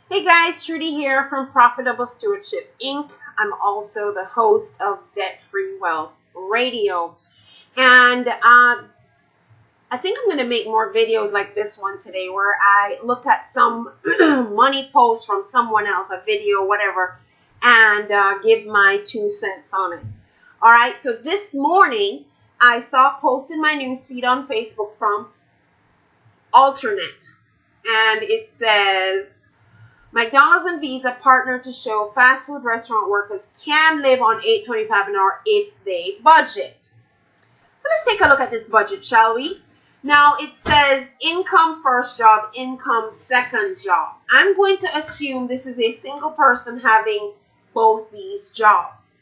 Hey guys, Trudy here from Profitable Stewardship Inc. I'm also the host of Debt Free Wealth Radio. And I think I'm going to make more videos like this one today where I look at some money post from someone else, a video, whatever, and give my 2 cents on it. All right, so this morning I saw a post in my newsfeed on Facebook from Alternate, and it says, McDonald's and Visa partner to show fast food restaurant workers can live on $8.25 an hour if they budget. So let's take a look at this budget, shall we? Now it says income first job, income second job. I'm going to assume this is a single person having both these jobs.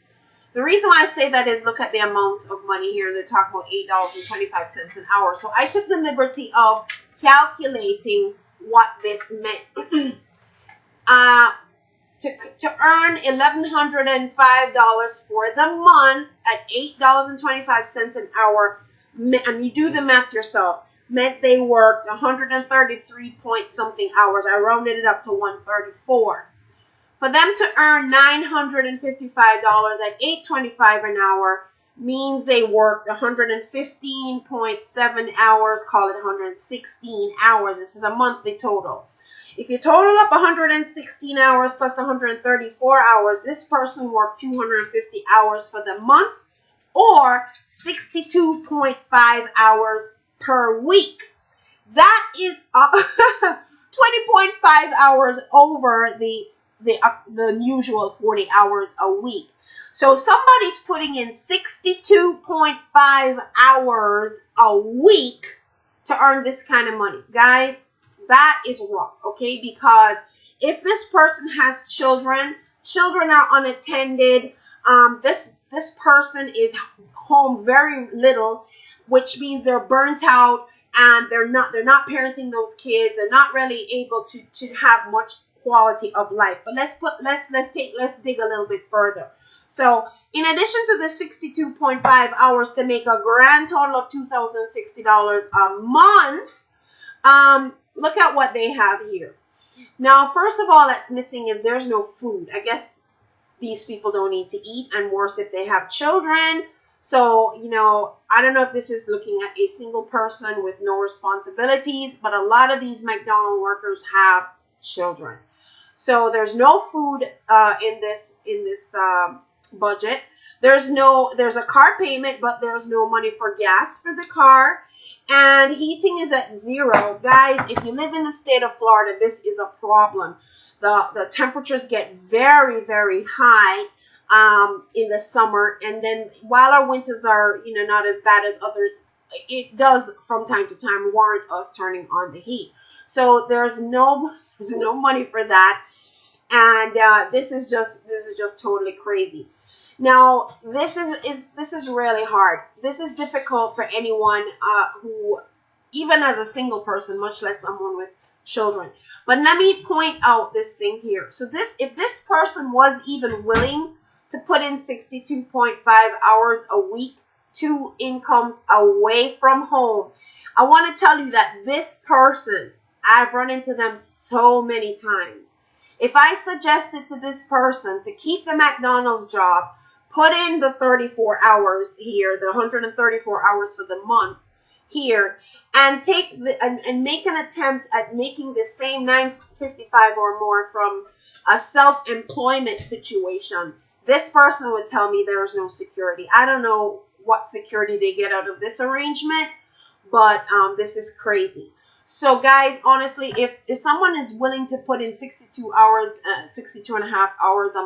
The reason why I say that is look at the amounts of money here. They're talking about $8.25 an hour. So I took the liberty of calculating what this meant. To earn $1,105 for the month at $8.25 an hour, and you do the math yourself, meant they worked 133 point something hours. I rounded it up to 134. For them to earn $955 at $8.25 an hour means they worked 115.7 hours, call it 116 hours. This is a monthly total. If you total up 116 hours plus 134 hours, this person worked 250 hours for the month, or 62.5 hours per week. That is 20.5 hours over the usual 40 hours a week. So somebody's putting in 62.5 hours a week to earn this kind of money. Guys, that is rough, okay? Because if this person has children are unattended. This person is home very little, which means they're burnt out and they're not parenting those kids. They're not really able to have much quality of life. But let's dig a little bit further. So in addition to the 62.5 hours to make a grand total of $2,060 a month, look at what they have here. Now, first of all, that's missing is there's no food. I guess these people don't need to eat, and worse if they have children. So, I don't know if this is looking at a single person with no responsibilities, but a lot of these McDonald's workers have children. So there's no food in this budget. There's a car payment, but there's no money for gas for the car. And heating is at zero. Guys, if you live in the state of Florida, this is a problem. The temperatures get very, very high in the summer. And then while our winters are, not as bad as others, it does from time to time warrant us turning on the heat. So there's no money for that. And this is just totally crazy. Now, this is really hard. This is difficult for anyone who, even as a single person, much less someone with children. But let me point out this thing here. So if this person was even willing to put in 62.5 hours a week, 2 incomes away from home, I want to tell you that this person, I've run into them so many times. If I suggested to this person to keep the McDonald's job, put in the 34 hours here, the 134 hours for the month here, and and make an attempt at making the same $9.55 or more from a self-employment situation, this person would tell me there is no security. I don't know what security they get out of this arrangement, but this is crazy. So guys, honestly, if someone is willing to put in 62 and a half hours a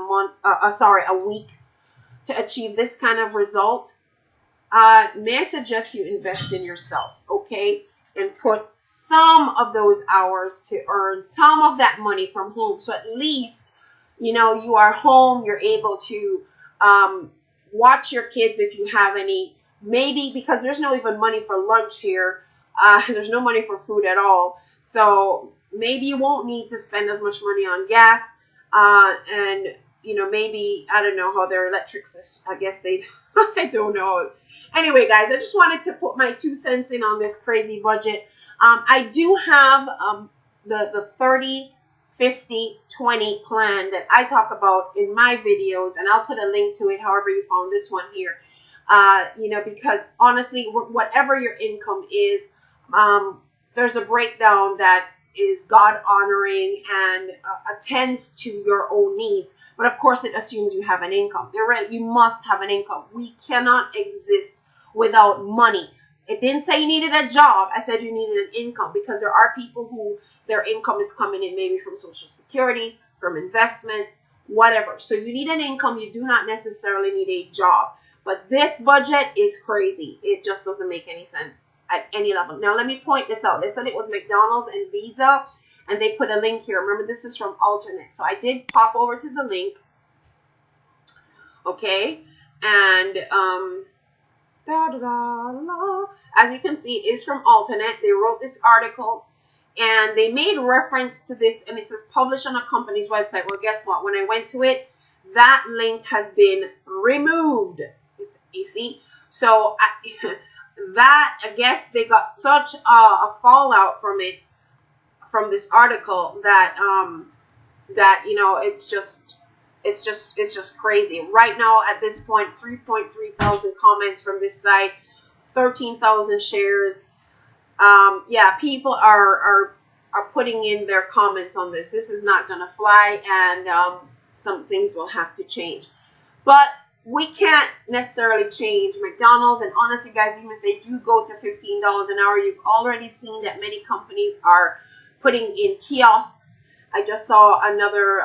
week to achieve this kind of result, may I suggest you invest in yourself, okay? And put some of those hours to earn some of that money from home. So at least, you are home, you're able to watch your kids if you have any. Maybe because there's no even money for lunch here. There's no money for food at all. So maybe you won't need to spend as much money on gas. And maybe, I don't know how their electric system, I guess they, I don't know. Anyway, guys, I just wanted to put my 2 cents in on this crazy budget. I do have the 50-20 plan that I talk about in my videos, and I'll put a link to it however you found this one here. You know, because honestly, whatever your income is, there's a breakdown that is God honoring and attends to your own needs. But of course, it assumes you have an income. You must have an income. We cannot exist without money. It didn't say you needed a job. I said you needed an income, because there are people who their income is coming in maybe from Social Security, from investments, whatever. So you need an income. You do not necessarily need a job. But this budget is crazy. It just doesn't make any sense at any level. Now, let me point this out. They said it was McDonald's and Visa, and they put a link here. Remember, this is from Alternate. So I did pop over to the link. Okay. And as you can see, it is from Alternate. They wrote this article, and they made reference to this, and it says published on a company's website. Well, guess what? When I went to it, that link has been removed. You see? So I guess they got such a fallout from it, from this article, that that, you know, it's just crazy. Right now, at this point, 3.3 thousand comments from this site, 13,000 shares. Yeah, people are putting in their comments on this. This is not going to fly, and some things will have to change. But we can't necessarily change McDonald's. And honestly, guys, even if they do go to $15 an hour, you've already seen that many companies are putting in kiosks. I just saw another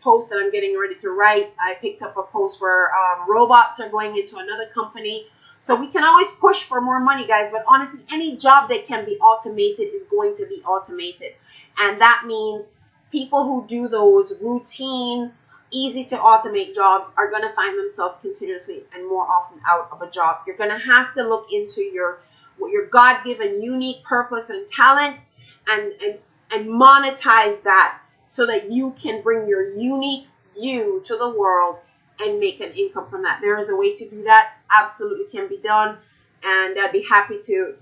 post that I'm getting ready to write. I picked up a post where robots are going into another company. So we can always push for more money, guys. But honestly, any job that can be automated is going to be automated. And that means people who do those routine, easy to automate jobs are going to find themselves continuously and more often out of a job. You're going to have to look into your God-given unique purpose and talent, and monetize that, so that you can bring your unique you to the world and make an income from that. There is a way to do that. Absolutely can be done. And I'd be happy to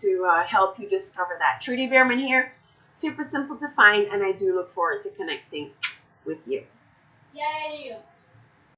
help you discover that. Trudy Behrman here. Super simple to find, and I do look forward to connecting with you. Yay!